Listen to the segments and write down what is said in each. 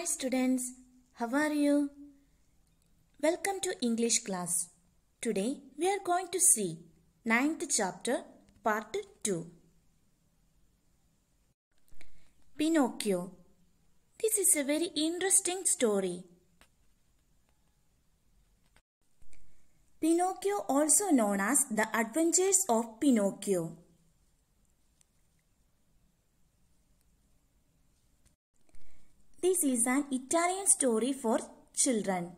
students, how are you? Welcome to English class. Today we are going to see 9th chapter part 2. Pinocchio. This is a very interesting story. Pinocchio, also known as The Adventures of Pinocchio. This is an Italian story for children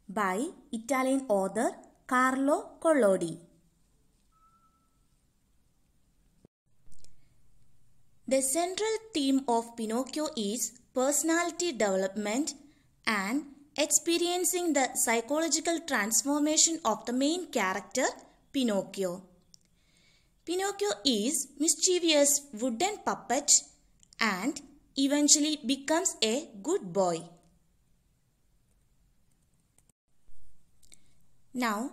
by Italian author Carlo Collodi. The central theme of Pinocchio is personality development and experiencing the psychological transformation of the main character, Pinocchio. Pinocchio is mischievous wooden puppet and eventually becomes a good boy. Now,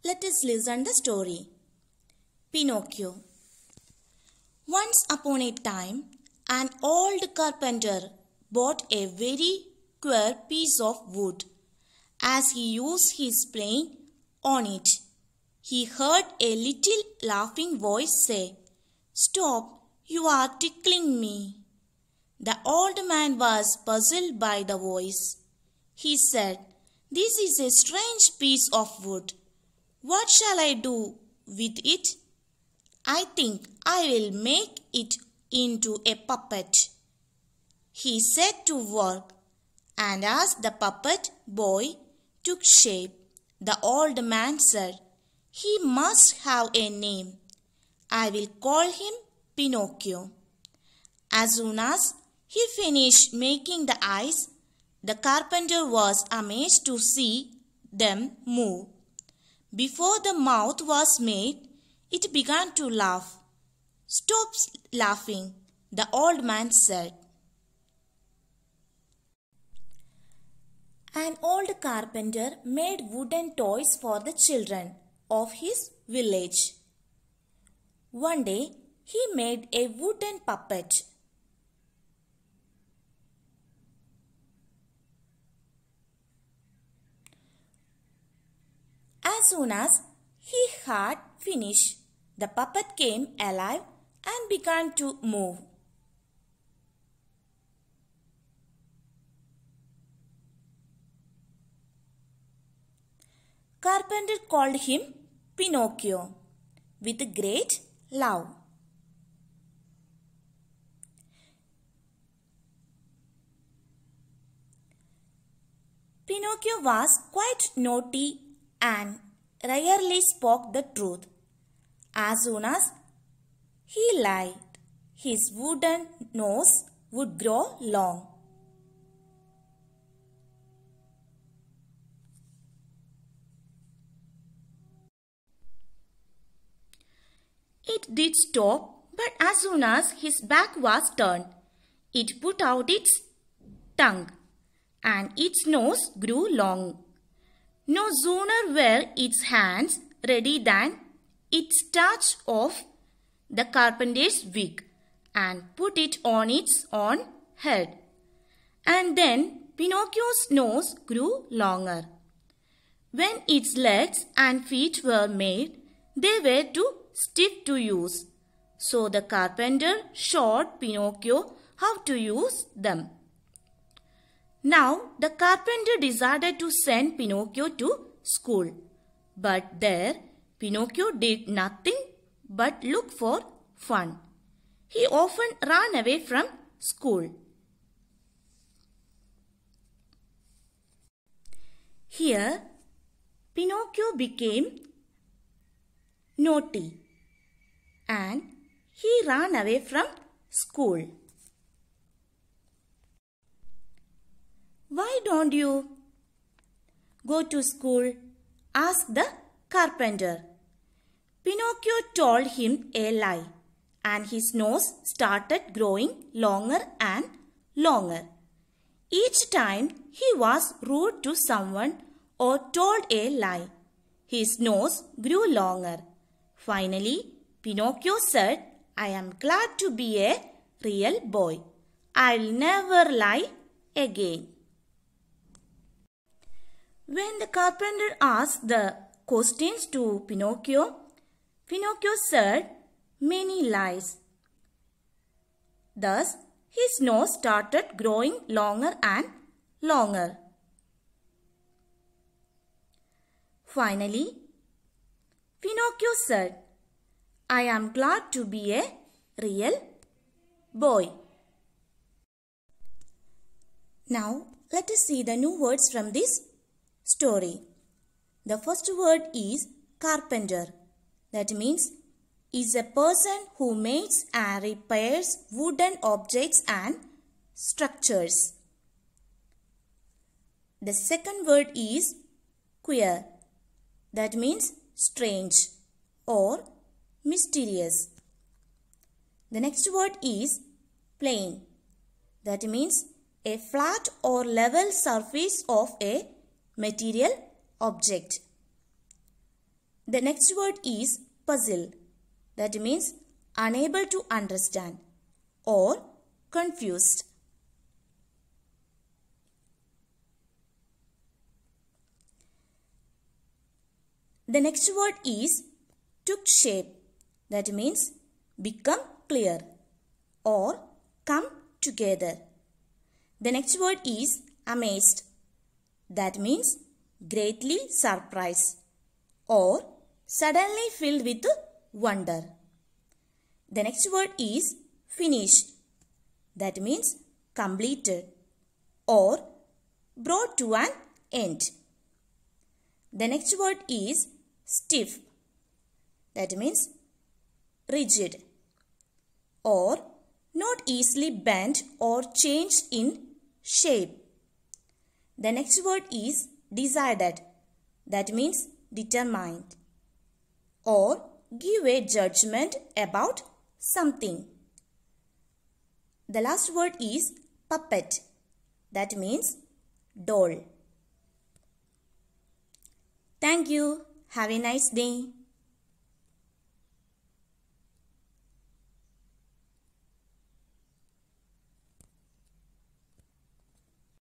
let us listen the story. Pinocchio. Once upon a time, an old carpenter bought a very queer piece of wood. As he used his plane on it, he heard a little laughing voice say, "Stop, you are tickling me." The old man was puzzled by the voice. He said, "This is a strange piece of wood. What shall I do with it? I think I will make it into a puppet." He set to work, and as the puppet boy took shape, the old man said, "He must have a name. I will call him Pinocchio." As soon as he finished making the eyes, the carpenter was amazed to see them move. Before the mouth was made, it began to laugh. "Stop laughing," the old man said. An old carpenter made wooden toys for the children of his village. One day, he made a wooden puppet. As soon as he had finished, the puppet came alive and began to move. Carpenter called him Pinocchio with great love. Pinocchio was quite naughty and rarely spoke the truth. As soon as he lied, his wooden nose would grow long. It did stop, but as soon as his back was turned, it put out its tongue, and its nose grew long. No sooner were its hands ready than it snatched off the carpenter's wig and put it on its own head. And then Pinocchio's nose grew longer. When its legs and feet were made, they were too stiff to use. So the carpenter showed Pinocchio how to use them. Now the carpenter decided to send Pinocchio to school. But there Pinocchio did nothing but look for fun. He often ran away from school. Here Pinocchio became naughty and he ran away from school. "Why don't you go to school?" asked the carpenter. Pinocchio told him a lie, and his nose started growing longer and longer. Each time he was rude to someone or told a lie, his nose grew longer. Finally, Pinocchio said, "I am glad to be a real boy. I'll never lie again. When the carpenter asked the questions to Pinocchio, Pinocchio said many lies. Thus, his nose started growing longer and longer. Finally, Pinocchio said, "I am glad to be a real boy." Now, let us see the new words from this story. The first word is carpenter. That means is a person who makes and repairs wooden objects and structures. The second word is queer. That means strange or mysterious. The next word is plane. That means a flat or level surface of a material object. The next word is puzzle. That means unable to understand or confused. The next word is took shape. That means become clear or come together. The next word is amazed. That means greatly surprised or suddenly filled with wonder. The next word is finished. That means completed or brought to an end. The next word is stiff. That means rigid or not easily bent or changed in shape. The next word is decided. That means determined or give a judgment about something. The last word is puppet. That means doll. Thank you. Have a nice day.